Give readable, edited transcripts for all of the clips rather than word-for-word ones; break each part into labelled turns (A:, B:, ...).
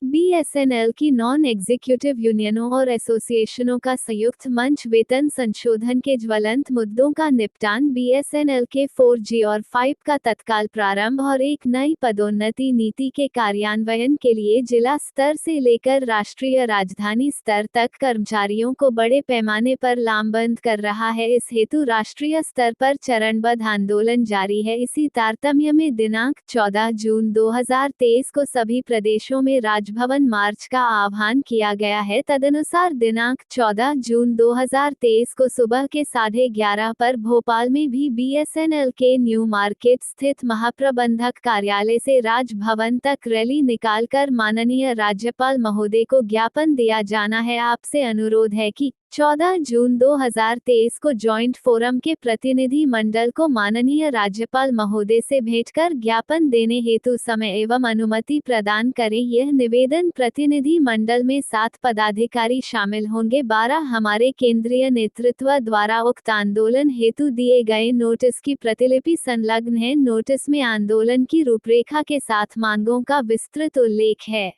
A: BSNL की non executive यूनियनों और एसोसिएशनों का संयुक्त मंच वेतन संशोधन के ज्वलंत मुद्दों का निपटान। बीएसएनएल के 4G और 5 का तत्काल प्रारंभ और एक नई पदोन्नति नीति के कार्यान्वयन के लिए जिला स्तर से लेकर राष्ट्रीय राजधानी स्तर तक कर्मचारियों को बड़े पैमाने पर लामबंद कर रहा है। इस हेतु राष्ट्रीय स्तर पर चरणबद्ध आंदोलन जारी है। इसी तारतम्य में दिनांक 14 जून 2023 को सभी प्रदेशों में राजभवन मार्च का आह्वान किया गया है। तदनुसार दिनांक 14 जून 2023 को सुबह के 11:30 पर भोपाल में भी बीएसएनएल के न्यू मार्केट स्थित महाप्रबंधक कार्यालय से राजभवन तक रैली निकालकर माननीय राज्यपाल महोदय को ज्ञापन दिया जाना है। आपसे अनुरोध है कि 14 जून 2023 को जॉइंट फोरम के प्रतिनिधि मंडल को माननीय राज्यपाल महोदय से भेंट कर ज्ञापन देने हेतु समय एवं अनुमति प्रदान करें। यह निवेदन प्रतिनिधि मंडल में 7 पदाधिकारी शामिल होंगे। 12 हमारे केंद्रीय नेतृत्व द्वारा उक्त आंदोलन हेतु दिए गए नोटिस की प्रतिलिपि संलग्न है। नोटिस में आंदोलन की रूपरेखा के साथ मांगों का विस्तृत उल्लेख है।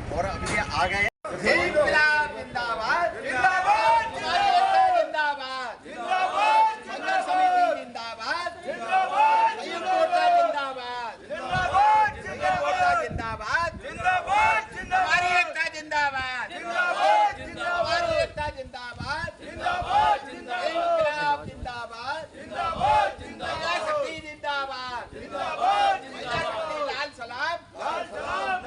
B: और अभी ये आ गए जिंदाबाद जिंदाबाद जिंदाबाद जिंदाबाद जिंदाबाद संघर्ष समिति जिंदाबाद जिंदाबाद संयुक्त मोर्चा जिंदाबाद जिंदाबाद जिंदाबाद जिंदाबाद जिंदाबाद हमारी एकता जिंदाबाद जिंदाबाद हमारी एकता जिंदाबाद जिंदाबाद जिंदाबाद जिंदाबाद जिंदाबाद जिंदाबाद शक्ति जिंदाबाद जिंदाबाद जिंदाबाद लाल सलाम लाल सलाम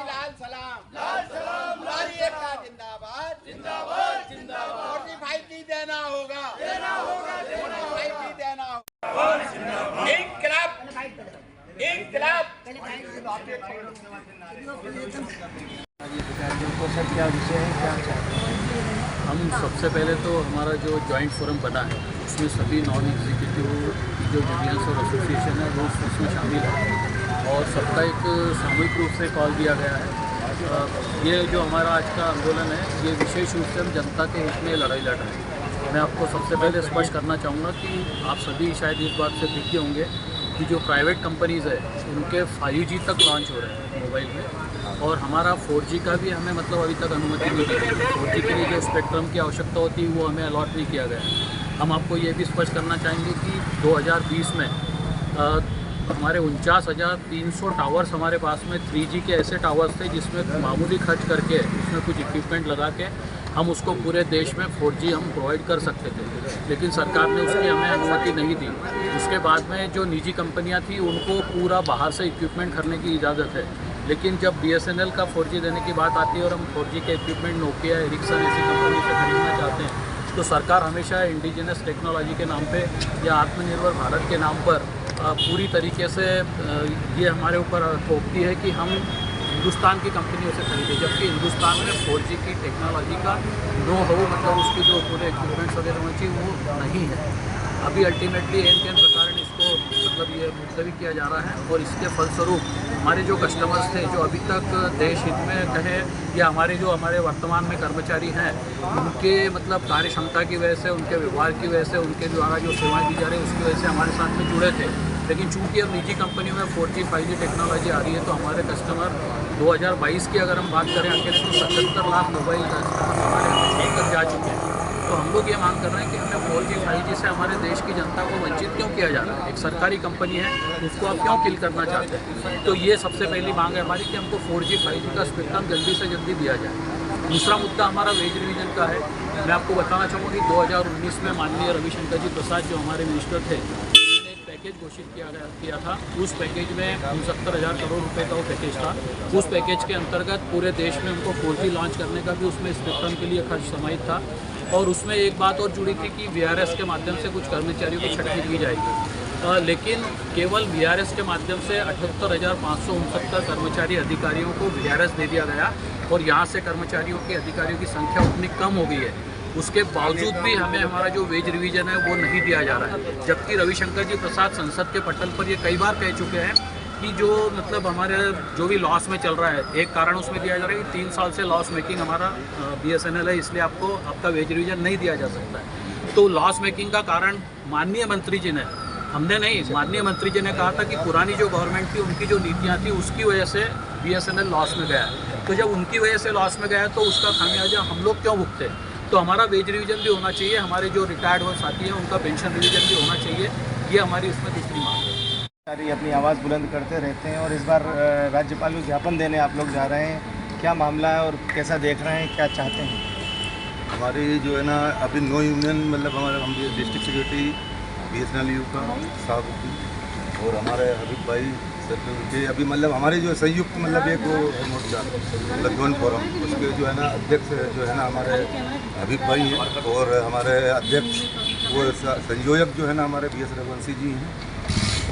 B: लाल सलाम लाल सलाम हमारी एकता जिंदाबाद जिंदाबाद जिंदाबाद 45 देना होगा 45 देना होगा। इंकलाब
C: सर क्या विषय है, क्या चाहते हैं? हम सबसे पहले तो हमारा जो जॉइंट फोरम बना है उसमें सभी नॉन एग्जीक्यूटिव जो यूनियंस और एसोसिएशन है वो उसमें शामिल है और सबका एक सामूहिक रूप से कॉल दिया गया है। ये जो हमारा आज का आंदोलन है ये विशेष रूप से हम जनता के हित में लड़ाई लड़ रहे हैं। मैं आपको सबसे पहले स्पष्ट करना चाहूँगा कि आप सभी शायद इस बात से विज्ञ होंगे कि जो प्राइवेट कंपनीज़ है उनके 5G तक लॉन्च हो रहे हैं मोबाइल में और हमारा 4G का भी हमें मतलब अभी तक अनुमति नहीं दी गई। 4G के लिए जो स्पेक्ट्रम की आवश्यकता होती है वो हमें अलॉट नहीं किया गया। हम आपको ये भी स्पष्ट करना चाहेंगे कि 2020 में हमारे 49,300 टावर्स हमारे पास में 3G के ऐसे टावर्स थे जिसमें मामूली खर्च करके उसमें कुछ इक्विपमेंट लगा के हम उसको पूरे देश में 4G हम प्रोवाइड कर सकते थे, लेकिन सरकार ने उसकी हमें अनुमति नहीं दी। उसके बाद में जो निजी कंपनियां थी उनको पूरा बाहर से इक्विपमेंट खरीदने की इजाज़त है, लेकिन जब BSNL का 4G देने की बात आती है और हम 4G के इक्विपमेंट नोकिया, एरिक्सन ऐसी कंपनी से खरीदना चाहते हैं तो सरकार हमेशा इंडिजिनस टेक्नोलॉजी के नाम पे या आत्मनिर्भर भारत के नाम पर पूरी तरीके से ये हमारे ऊपर थोपती है कि हम हिंदुस्तान की कंपनियों से खरीदें, जबकि हिंदुस्तान में 4G की टेक्नोलॉजी का नो हो मतलब उसकी जो पूरे इक्विपमेंट्स वगैरह होनी चाहिए वो नहीं है। अभी अल्टीमेटली एन के प्रकार इसको मतलब ये मुलतवी किया जा रहा है और इसके फलस्वरूप हमारे जो कस्टमर्स थे जो अभी तक देश हित में कहे या हमारे वर्तमान में कर्मचारी हैं उनके मतलब कार्य क्षमता की वजह से, उनके व्यवहार की वजह से, उनके द्वारा जो सेवाएं दी जा रही है उसकी वजह से हमारे साथ में जुड़े थे, लेकिन चूंकि अब निजी कंपनियों में 4G 5G टेक्नोलॉजी आ रही है तो हमारे कस्टमर 2022 की अगर हम बात करें अकेले तो 77 लाख मोबाइल हमारे तक जा चुके हैं। तो हम लोग ये मांग कर रहे हैं कि हमें 4G 5G से हमारे देश की जनता को वंचित क्यों किया जा रहा है। एक सरकारी कंपनी है उसको आप क्यों किल करना चाहते हैं। तो ये सबसे पहली मांग है हमारी कि हमको 4G 5G का स्पेक्ट्रम जल्दी से जल्दी दिया जाए। दूसरा मुद्दा हमारा वेज रिवीजन का है। मैं आपको बताना चाहूँगा कि 2019 में माननीय रविशंकर जी प्रसाद जो हमारे मिनिस्टर थे उन्होंने एक पैकेज घोषित किया था। उस पैकेज में 69,000 करोड़ रुपए का वो पैकेज था। उस पैकेज के अंतर्गत पूरे देश में उनको 4G लॉन्च करने का भी उसमें स्पेक्ट्रम के लिए खर्च समाहित था और उसमें एक बात और जुड़ी थी कि VRS के माध्यम से कुछ कर्मचारियों को छटनी दी जाएगी, लेकिन केवल VRS के माध्यम से 78,569 कर्मचारी अधिकारियों को VRS दे दिया गया और यहाँ से कर्मचारियों की अधिकारियों की संख्या उतनी कम हो गई है। उसके बावजूद भी हमें हमारा जो वेज रिवीजन है वो नहीं दिया जा रहा है। जबकि रविशंकर जी प्रसाद संसद के पटल पर ये कई बार कह चुके हैं कि जो मतलब हमारे जो भी लॉस में चल रहा है, एक कारण उसमें दिया जा रहा है कि 3 साल से लॉस मेकिंग हमारा BSNL है, इसलिए आपको आपका वेज रिवीजन नहीं दिया जा सकता है। तो लॉस मेकिंग का कारण माननीय मंत्री जी ने, हमने नहीं, माननीय मंत्री जी ने कहा था कि पुरानी जो गवर्नमेंट थी उनकी जो नीतियाँ थी उसकी वजह से BSNL लॉस में गया है। तो जब उनकी वजह से लॉस में गया है तो उसका खामियाजा हम लोग क्यों भुगते? तो हमारा वेज रिवीजन भी होना चाहिए, हमारे जो रिटायर्ड और साथी हैं उनका पेंशन रिवीजन भी होना चाहिए। ये हमारी इसमें दूसरी मांग है।
D: सारी अपनी आवाज़ बुलंद करते रहते हैं और इस बार राज्यपाल को ज्ञापन देने आप लोग जा रहे हैं, क्या मामला है और कैसा देख रहे हैं, क्या चाहते हैं?
E: हमारी जो है ना अभी नो यूनियन मतलब हमारे हम डिस्ट्रिक्ट सेक्रेटरी BSNL का साहब और हमारे हबीब भाई सर के अभी मतलब हमारे जो संयुक्त मतलब एक वो मोर्चा मतलब जॉइंट फोरम, उसके जो है ना अध्यक्ष जो है ना हमारे हबीब भाई हैं और हमारे अध्यक्ष वो संयोजक जो है ना हमारे BS रघुवंशी जी हैं।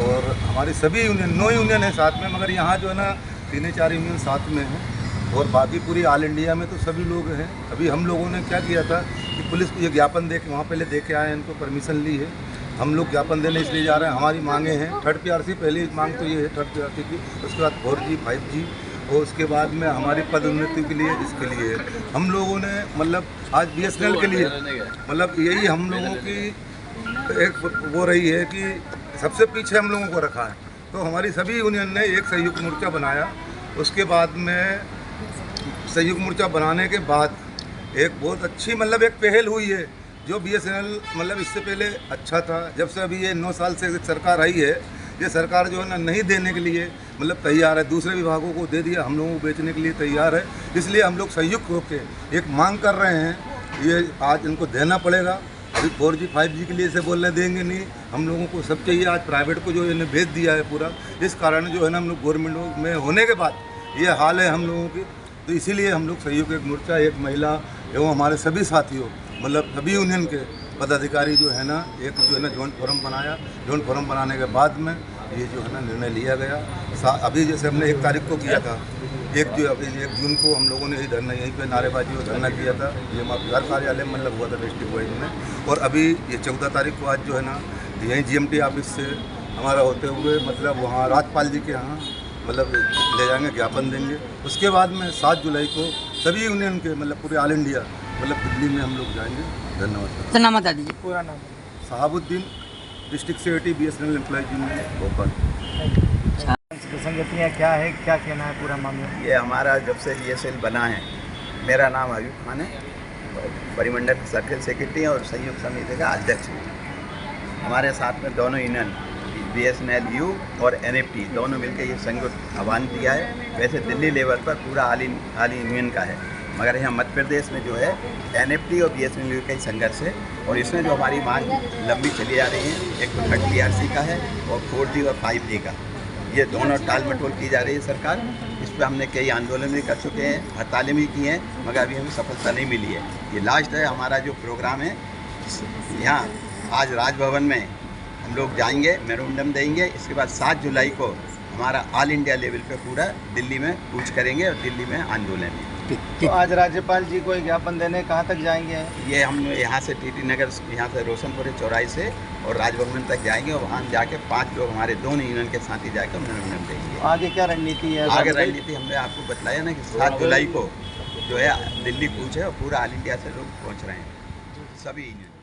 E: और हमारी सभी यूनियन, नो यूनियन है साथ में, मगर यहाँ जो है ना 3-4 यूनियन साथ में हैं और बाकी पूरी ऑल इंडिया में तो सभी लोग हैं। अभी हम लोगों ने क्या किया था कि पुलिस को ये ज्ञापन दे के वहाँ पहले दे के आए, इनको परमिशन ली है, हम लोग ज्ञापन देने इसलिए जा रहे हैं। हमारी मांगे हैं 3rd PRC, पहली मांग तो ये है 3rd PRC की, उसके बाद 4G 5G और उसके बाद में हमारी पदोन्नति के लिए, इसके लिए हम लोगों ने मतलब आज BSNL के लिए मतलब यही हम लोगों की एक वो रही है कि सबसे पीछे हम लोगों को रखा है। तो हमारी सभी यूनियन ने एक संयुक्त मोर्चा बनाया। उसके बाद में संयुक्त मोर्चा बनाने के बाद एक बहुत अच्छी मतलब एक पहल हुई है जो BSNL मतलब इससे पहले अच्छा था। जब से अभी ये 9 साल से सरकार आई है, ये सरकार जो है ना नहीं देने के लिए मतलब तैयार है, दूसरे विभागों को दे दिया, हम लोगों को बेचने के लिए तैयार है। इसलिए हम लोग संयुक्त होकर एक मांग कर रहे हैं, ये आज इनको देना पड़ेगा। अभी 4G 5G के लिए से बोलने देंगे नहीं, हम लोगों को सब चाहिए। आज प्राइवेट को जो इन्हें भेज दिया है पूरा, इस कारण जो है ना हम लोग गवर्नमेंट में होने के बाद ये हाल है हम लोगों की। तो इसीलिए हम लोग सहयोग एक मोर्चा, एक महिला एवं हमारे सभी साथियों मतलब सभी यूनियन के पदाधिकारी जो है ना एक जो है ना जॉइंट फोरम बनाया। जॉइंट फोरम बनाने के बाद में ये जो है ना निर्णय लिया गया। अभी जैसे हमने 1 तारीख को किया था, 1 जून को हम लोगों ने धरना यहीं पे नारेबाजी और धरना किया था, ये घर कार्यालय मतलब हुआ था डिस्ट्रिक्ट वाइज में। और अभी ये 14 तारीख को आज जो है ना यहीं GMT ऑफिस से हमारा होते हुए मतलब वहाँ राज्यपाल जी के यहाँ मतलब ले जाएंगे, ज्ञापन देंगे। उसके बाद में 7 जुलाई को सभी यूनियन के मतलब पूरे ऑल इंडिया मतलब दिल्ली में हम लोग जाएंगे। धन्यवाद।
F: तो नाम बता दीजिए।
D: पूरा नाम?
E: Sahabuddin, district secretary BSNL employees union Bhopal.
D: संगतियाँ क्या है, क्या कहना है पूरा मामला?
B: ये हमारा जब से BSNL बना है, मेरा नाम अयूब खान है, परिमंडल सर्कल सेक्रेटरी और संयुक्त समिति का अध्यक्ष है। हमारे साथ में दोनों यूनियन BSNL U और NFT दोनों मिलकर ये संयुक्त आह्वान दिया है। वैसे दिल्ली लेवल पर पूरा आल यूनियन का है, मगर यहाँ मध्य प्रदेश में जो है NFT और BSNL U का ही संघर्ष है। और इसमें जो हमारी मांग लंबी चली आ रही है, एक तो 3rd PRC का है और 4G और 5G का, ये दोनों टाल मटोल की जा रही है सरकार। इस पर हमने कई आंदोलन भी कर चुके हैं, हड़तालें भी की हैं, मगर अभी हमें सफलता नहीं मिली है। ये लास्ट है हमारा जो प्रोग्राम है यहाँ, आज राजभवन में हम लोग जाएंगे, मेमोरेंडम देंगे। इसके बाद 7 जुलाई को हमारा ऑल इंडिया लेवल पे पूरा दिल्ली में कूच करेंगे और दिल्ली में आंदोलन है।
D: तो आज राज्यपाल जी को ज्ञापन देने कहाँ तक जाएंगे?
B: ये हम यहाँ से TT नगर, यहाँ से रोशनपुर चौराहे से और राजभवन तक जाएंगे और वहाँ जाके 5 लोग हमारे दोनों यूनियन के साथ ही जाकर मेमोरेंडम देंगे।
D: आगे क्या रणनीति है?
B: आगे रणनीति हमने आपको बताया ना कि 7 जुलाई को जो है दिल्ली कूच है और पूरा ऑल इंडिया से लोग पहुँच रहे हैं, सभी यूनियन।